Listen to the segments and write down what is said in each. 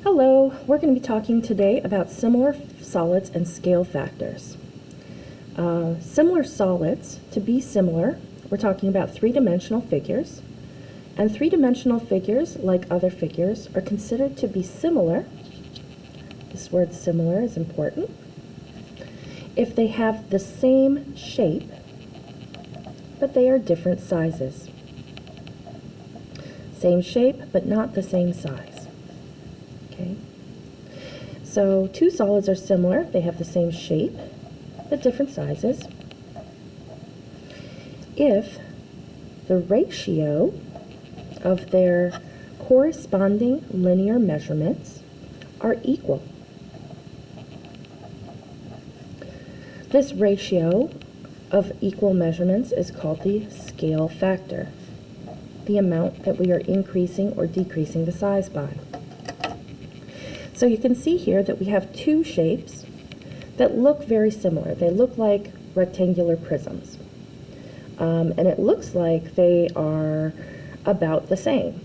Hello, we're going to be talking today about similar solids and scale factors. Similar solids, to be similar, we're talking about three-dimensional figures. And three-dimensional figures, like other figures, are considered to be similar. This word similar is important. If they have the same shape, but they are different sizes. Same shape, but not the same size. Okay. So two solids are similar. They have the same shape, but different sizes. If the ratio of their corresponding linear measurements are equal. This ratio of equal measurements is called the scale factor, the amount that we are increasing or decreasing the size by. So you can see here that we have two shapes that look very similar. They look like rectangular prisms. And it looks like they are about the same.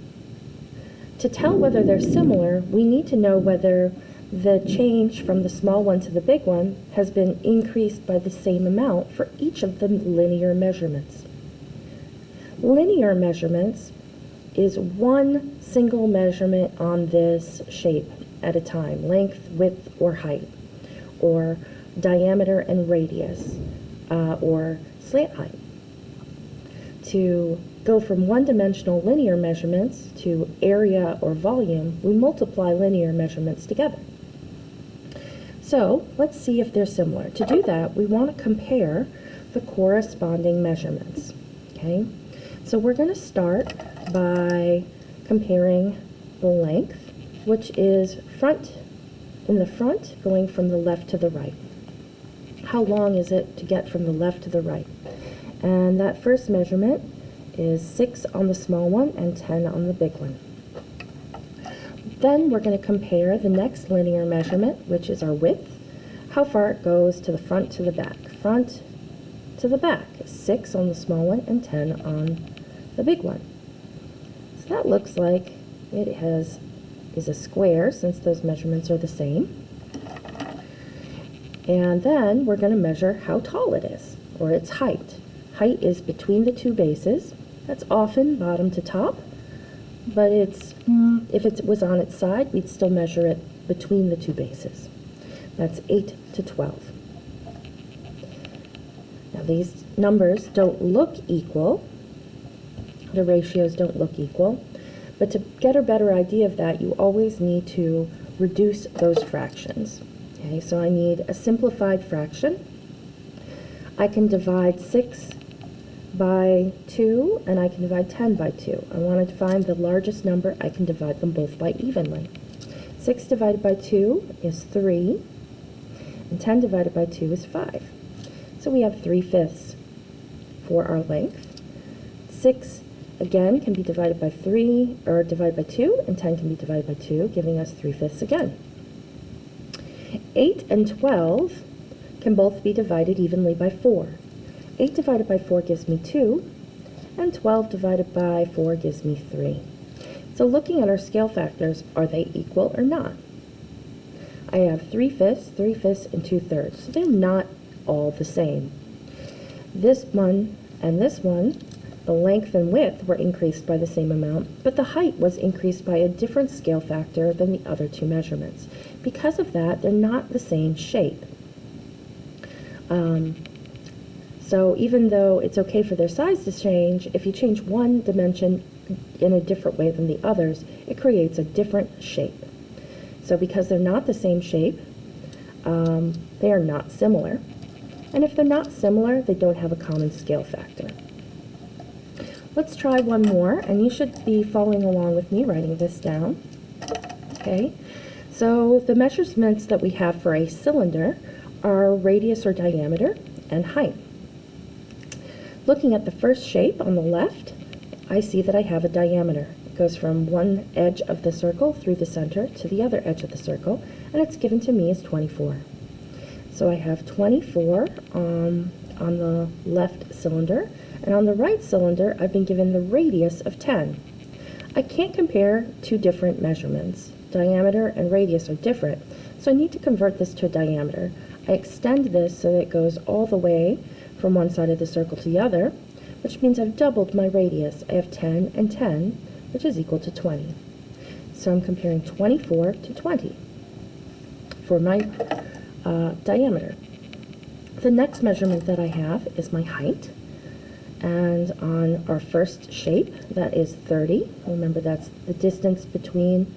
To tell whether they're similar, we need to know whether the change from the small one to the big one has been increased by the same amount for each of the linear measurements. Linear measurements is one single measurement on this shape at a time, length, width, or height, or diameter and radius, or slant height. To go from one-dimensional linear measurements to area or volume, we multiply linear measurements together. So let's see if they're similar. To do that, we want to compare the corresponding measurements. Okay? So we're going to start by comparing the length, which is in the front, going from the left to the right. How long is it to get from the left to the right? And that first measurement is 6 on the small one and 10 on the big one. Then we're going to compare the next linear measurement, which is our width, how far it goes to the front to the back. Front to the back, 6 on the small one and 10 on the big one. So that looks like it is a square, since those measurements are the same. And then we're going to measure how tall it is, or its height. Height is between the two bases. That's often bottom to top, but if it was on its side, we'd still measure it between the two bases. That's 8 to 12. Now these numbers don't look equal. The ratios don't look equal. But to get a better idea of that, you always need to reduce those fractions. Okay, so I need a simplified fraction. I can divide 6 by 2, and I can divide 10 by 2. I want to find the largest number. I can divide them both by evenly. 6 divided by 2 is 3, and 10 divided by 2 is 5. So we have 3/5 for our length. 6, again, can be divided by 3, or divided by 2, and 10 can be divided by 2, giving us 3/5 again. 8 and 12 can both be divided evenly by 4. 8 divided by 4 gives me 2, and 12 divided by 4 gives me 3. So looking at our scale factors, are they equal or not? I have 3/5, 3/5, and 2/3, so they're not all the same. This one and this one, the length and width were increased by the same amount, but the height was increased by a different scale factor than the other two measurements. Because of that, they're not the same shape. So even though it's okay for their size to change, if you change one dimension in a different way than the others, it creates a different shape. So because they're not the same shape, they are not similar. And if they're not similar, they don't have a common scale factor. Let's try one more, and you should be following along with me, writing this down. Okay, so the measurements that we have for a cylinder are radius or diameter and height. Looking at the first shape on the left, I see that I have a diameter. It goes from one edge of the circle through the center to the other edge of the circle, and it's given to me as 24. So I have 24 on the left cylinder, and on the right cylinder, I've been given the radius of 10. I can't compare two different measurements. Diameter and radius are different, so I need to convert this to a diameter. I extend this so that it goes all the way from one side of the circle to the other, which means I've doubled my radius. I have 10 and 10, which is equal to 20. So I'm comparing 24 to 20 for my diameter. The next measurement that I have is my height. And on our first shape, that is 30. Remember, that's the distance between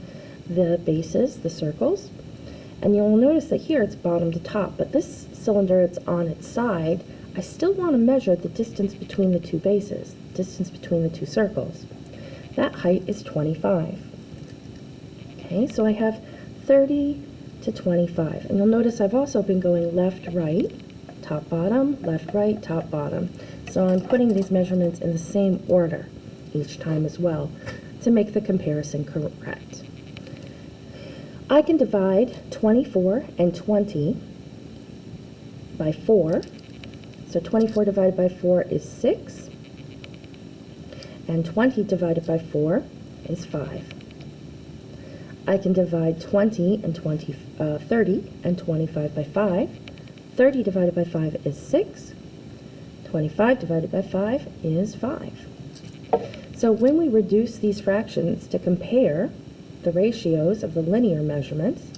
the bases, the circles. And you'll notice that here it's bottom to top, but this cylinder, it's on its side. I still want to measure the distance between the two bases, distance between the two circles. That height is 25. Okay, so I have 30 to 25. And you'll notice I've also been going left, right, top, bottom, left, right, top, bottom. So I'm putting these measurements in the same order each time as well to make the comparison correct. I can divide 24 and 20 by 4. So 24 divided by 4 is 6, and 20 divided by 4 is 5. I can divide 30 and 25 by 5. 30 divided by 5 is 6. 25 divided by 5 is 5. So when we reduce these fractions to compare the ratios of the linear measurements,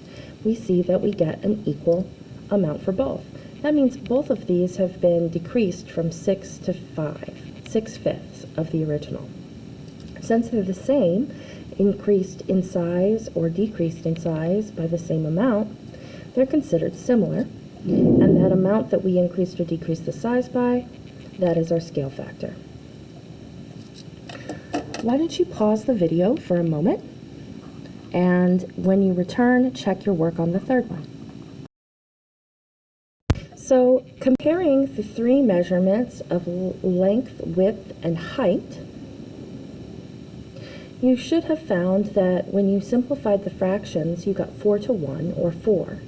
we see that we get an equal amount for both. That means both of these have been decreased from 6 to 5, 6/5 of the original. Since they're the same, increased in size or decreased in size by the same amount, they're considered similar. And that amount that we increased or decreased the size by, that is our scale factor. Why don't you pause the video for a moment, and when you return, check your work on the third one. So comparing the three measurements of length, width, and height, you should have found that when you simplified the fractions, you got 4 to 1, or 4.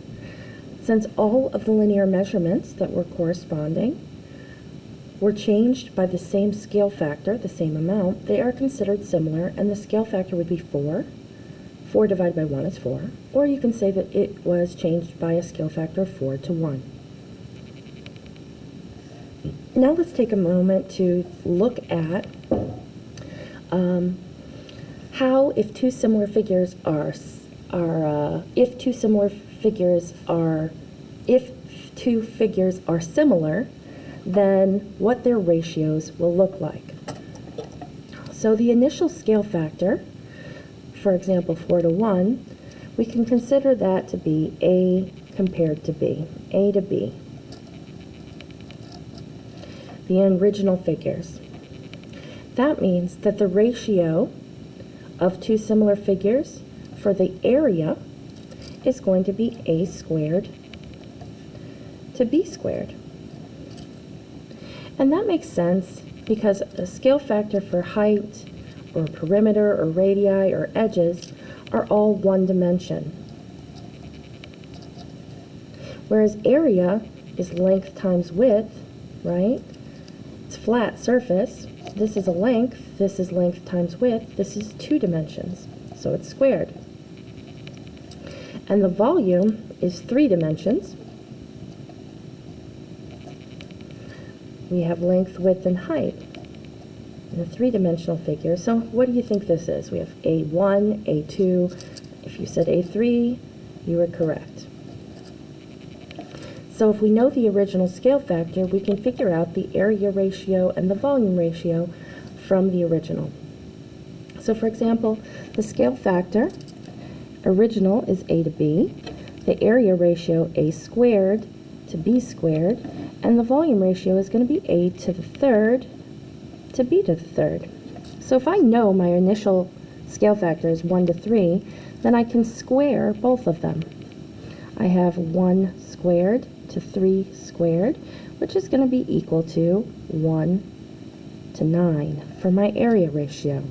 Since all of the linear measurements that were corresponding were changed by the same scale factor, the same amount, they are considered similar, and the scale factor would be 4. 4 divided by 1 is 4. Or you can say that it was changed by a scale factor of 4 to 1. Now let's take a moment to look at how if two figures are similar, then what their ratios will look like. So the initial scale factor, for example 4 to 1, we can consider that to be A compared to B, A to B. The original figures. That means that the ratio of two similar figures for the area is going to be A squared to B squared. And that makes sense because a scale factor for height or perimeter or radii or edges are all one dimension. Whereas area is length times width, right? It's flat surface. This is a length, this is length times width, this is 2 dimensions, so it's squared. And the volume is 3 dimensions. We have length, width, and height in a 3-dimensional figure. So what do you think this is? We have A1, A2. If you said A3, you were correct. So if we know the original scale factor, we can figure out the area ratio and the volume ratio from the original. So for example, the scale factor original is A to B, the area ratio A squared to B squared, and the volume ratio is going to be A to the third to B to the third. So if I know my initial scale factor is 1 to 3, then I can square both of them. I have 1 squared to 3 squared, which is going to be equal to 1 to 9 for my area ratio.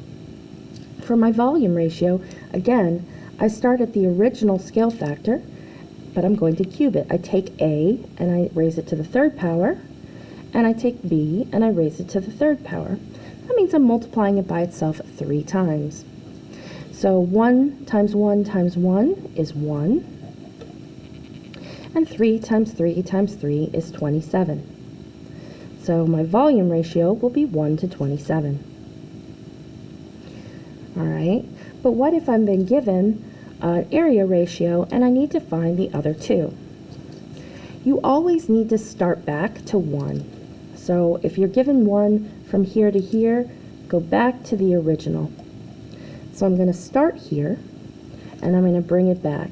For my volume ratio, again, I start at the original scale factor, but I'm going to cube it. I take A and I raise it to the 3rd power, and I take B and I raise it to the 3rd power. That means I'm multiplying it by itself 3 times. So 1 times 1 times 1 is 1. And 3 times 3 times 3 is 27. So my volume ratio will be 1 to 27. All right, but what if I've been given an area ratio and I need to find the other two? You always need to start back to 1. So if you're given 1 from here to here, go back to the original. So I'm going to start here and I'm going to bring it back.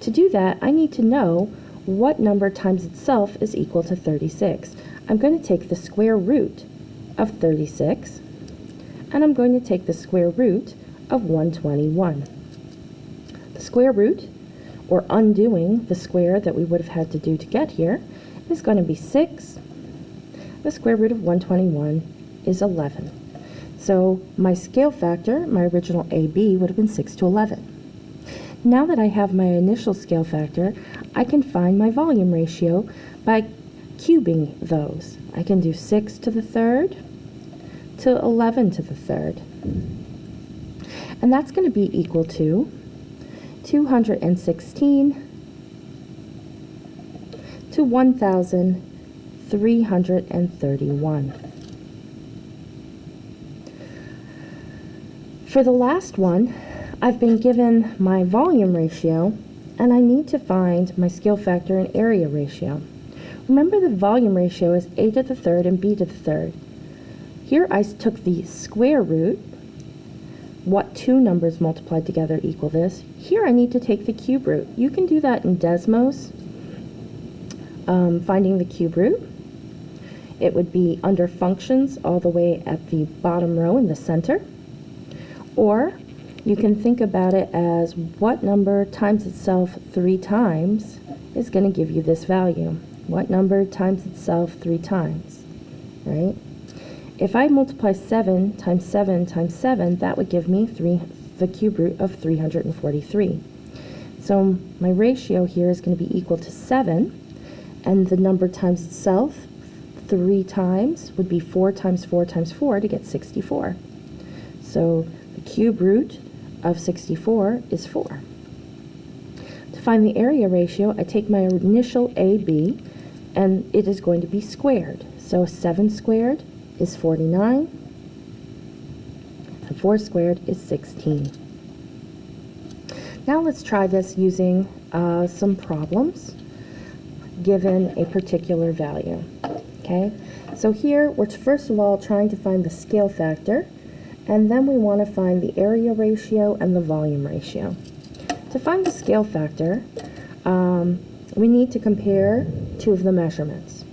To do that, I need to know what number times itself is equal to 36. I'm going to take the square root of 36 and I'm going to take the square root of 121. The square root, or undoing the square that we would have had to do to get here, is going to be 6. The square root of 121 is 11. So my scale factor, my original AB, would have been 6 to 11. Now that I have my initial scale factor, I can find my volume ratio by cubing those. I can do 6 to the third to 11 to the third. And that's going to be equal to 216 to 1,331. For the last one, I've been given my volume ratio, and I need to find my scale factor and area ratio. Remember, the volume ratio is a to the third and b to the third. Here I took the square root. What two numbers multiplied together equal this? Here I need to take the cube root. You can do that in Desmos, finding the cube root. It would be under functions all the way at the bottom row in the center. Or you can think about it as what number times itself 3 times is going to give you this value. What number times itself 3 times, right? If I multiply 7 times 7 times 7, that would give me the cube root of 343. So my ratio here is going to be equal to 7, and the number times itself 3 times would be 4 times 4 times 4 to get 64. So the cube root of 64 is 4. To find the area ratio, I take my initial AB, and it is going to be squared. So 7 squared is 49, and 4 squared is 16. Now let's try this using some problems given a particular value. Okay, so here we're first of all trying to find the scale factor, and then we want to find the area ratio and the volume ratio. To find the scale factor, we need to compare two of the measurements.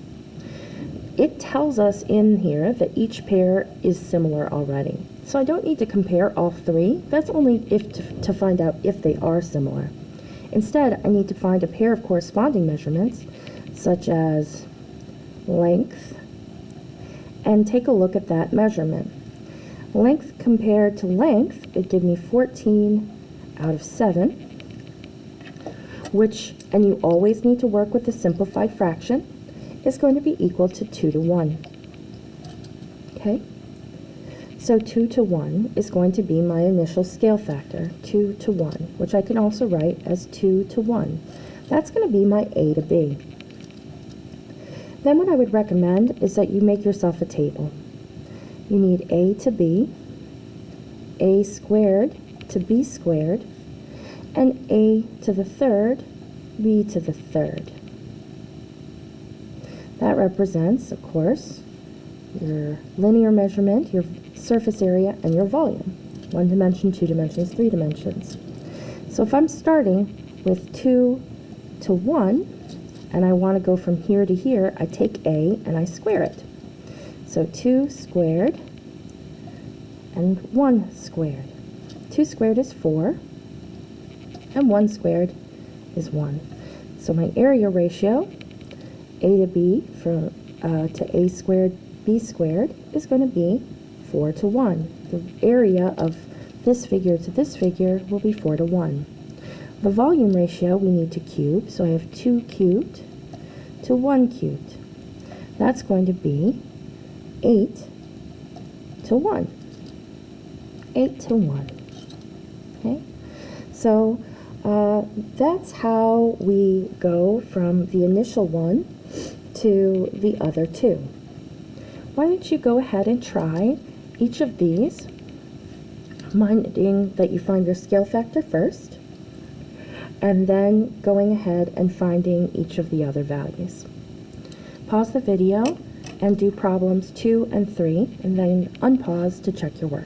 It tells us in here that each pair is similar already. So I don't need to compare all 3. That's only to find out if they are similar. Instead, I need to find a pair of corresponding measurements, such as length, and take a look at that measurement. Length compared to length would give me 14 out of 7, which, and you always need to work with the simplified fraction, is going to be equal to 2 to 1. Okay? So 2 to 1 is going to be my initial scale factor, 2 to 1, which I can also write as 2 to 1. That's going to be my A to B. Then what I would recommend is that you make yourself a table. You need A to B, A squared to B squared, and A to the third, B to the third. That represents, of course, your linear measurement, your surface area, and your volume. 1 dimension, 2 dimensions, 3 dimensions. So if I'm starting with 2 to 1, and I want to go from here to here, I take A and I square it. So 2 squared and 1 squared. 2 squared is 4, and 1 squared is 1. So my area ratio, A to B to A squared, B squared, is going to be 4 to 1. The area of this figure to this figure will be 4 to 1. The volume ratio we need to cube, so I have 2 cubed to 1 cubed. That's going to be 8 to 1. 8 to 1. Okay, so that's how we go from the initial one to the other two. Why don't you go ahead and try each of these, minding that you find your scale factor first, and then going ahead and finding each of the other values. Pause the video and do problems 2 and 3, and then unpause to check your work.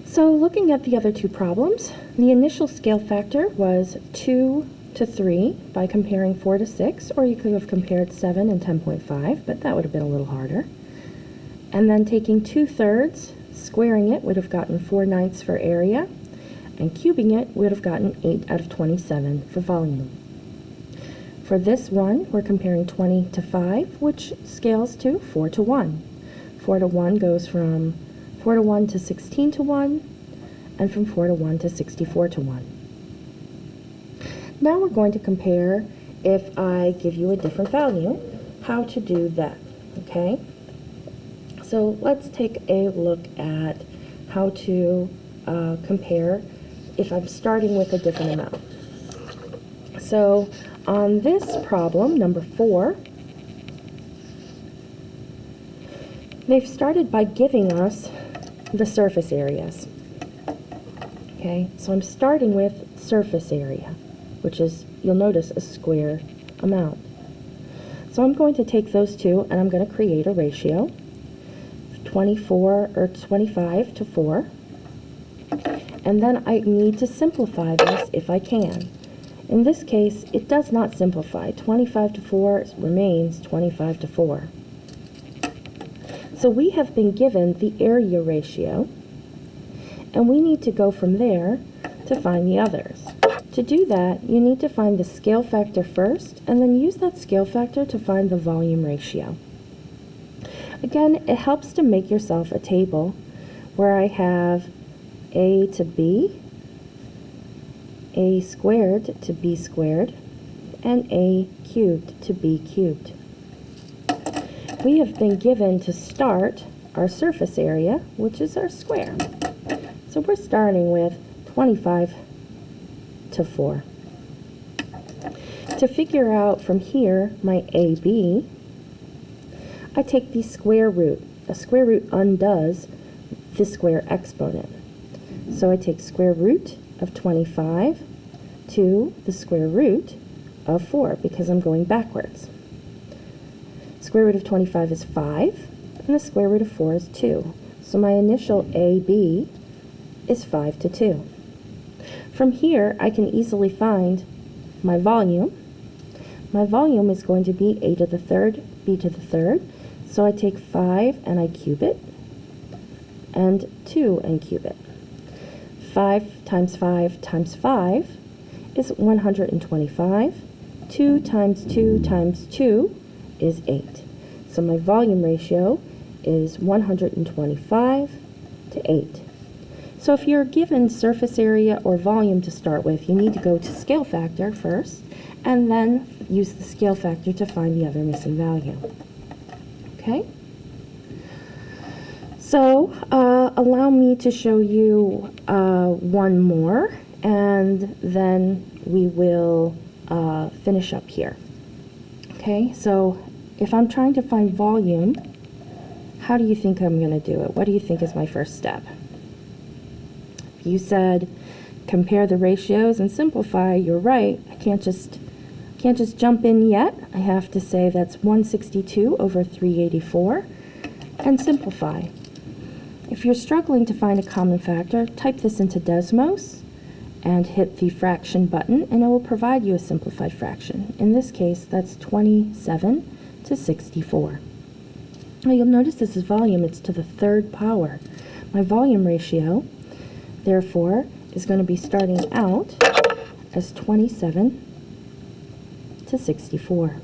So looking at the other two problems, the initial scale factor was 2 to 3 by comparing 4 to 6, or you could have compared 7 and 10.5, but that would have been a little harder. And then taking 2/3, squaring it would have gotten 4/9 for area, and cubing it would have gotten 8 out of 27 for volume. For this one, we're comparing 20 to 5, which scales to 4 to 1. 4 to 1 goes from 4 to 1 to 16 to 1, and from 4 to 1 to 64 to 1. Now we're going to compare if I give you a different value, how to do that, okay? So let's take a look at how to compare if I'm starting with a different amount. So on this problem, number 4, they've started by giving us the surface areas. Okay, so I'm starting with surface area, which is, you'll notice, a square amount. So I'm going to take those two and I'm going to create a ratio, 25 to 4. And then I need to simplify this if I can. In this case, it does not simplify. 25 to 4 remains 25 to 4. So we have been given the area ratio, and we need to go from there to find the others. To do that, you need to find the scale factor first, and then use that scale factor to find the volume ratio. Again, it helps to make yourself a table where I have a to b, a squared to b squared, and a cubed to b cubed. We have been given to start our surface area, which is our square. So we're starting with 25 to 4. To figure out from here my AB, I take the square root. A square root undoes the square exponent. So I take square root of 25 to the square root of 4 because I'm going backwards. Square root of 25 is 5, and the square root of 4 is 2. So my initial AB is 5 to 2. From here, I can easily find my volume. My volume is going to be a to the third, b to the third. So I take 5 and I cube it, and 2 and cube it. 5 times 5 times 5 is 125. 2 times 2 times 2 is 8. So my volume ratio is 125 to 8. So if you're given surface area or volume to start with, you need to go to scale factor first, and then use the scale factor to find the other missing value. Okay? So allow me to show you one more, and then we will finish up here. Okay, so if I'm trying to find volume, how do you think I'm going to do it? What do you think is my first step? You said compare the ratios and simplify. You're right. I can't just jump in yet. I have to say that's 162 over 384 and simplify. If you're struggling to find a common factor, type this into Desmos and hit the fraction button, and it will provide you a simplified fraction. In this case, that's 27 to 64. Now you'll notice this is volume. It's to the third power. My volume ratio, therefore, is going to be starting out as 27 to 64.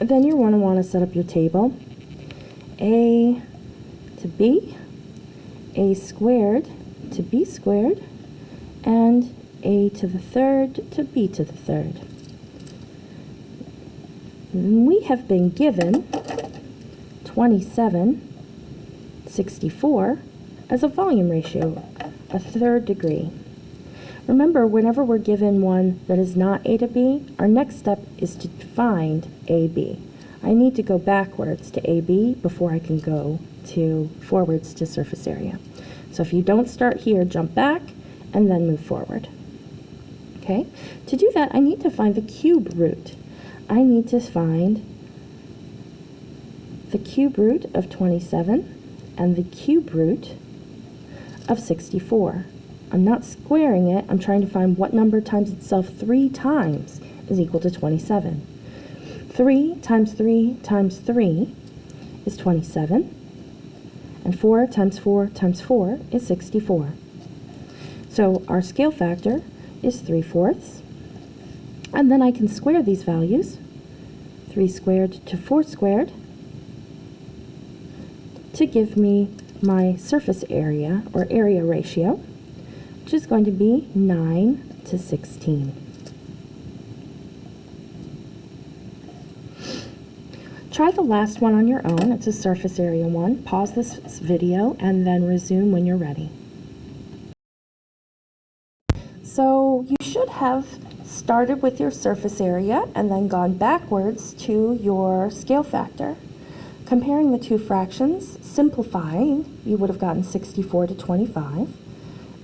And then you're going to want to set up your table. A to b, a squared to b squared, and a to the third to b to the third. We have been given 27 64 as a volume ratio, a third degree. Remember, whenever we're given one that is not a to b, our next step is to find ab. I need to go backwards to ab before I can go forwards to surface area. So if you don't start here, jump back and then move forward. Okay? To do that, I need to find the cube root. I need to find the cube root of 27 and the cube root of 64. I'm not squaring it, I'm trying to find what number times itself 3 times is equal to 27. 3 times 3 times 3 is 27, and 4 times 4 times 4 is 64. So our scale factor is 3/4, and then I can square these values, 3 squared to 4 squared, to give me my surface area, or area ratio, which is going to be 9 to 16. Try the last one on your own. It's a surface area one. Pause this video and then resume when you're ready. So you should have started with your surface area and then gone backwards to your scale factor. Comparing the two fractions, simplifying, you would have gotten 64 to 25.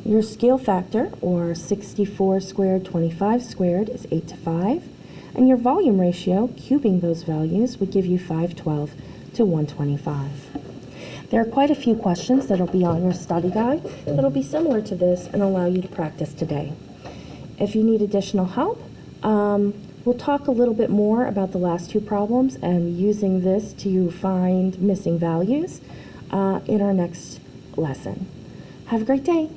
Your scale factor, or 64 squared, 25 squared, is 8 to 5. And your volume ratio, cubing those values, would give you 512 to 125. There are quite a few questions that will be on your study guide that will be similar to this and allow you to practice today. If you need additional help, we'll talk a little bit more about the last two problems and using this to find missing values in our next lesson. Have a great day.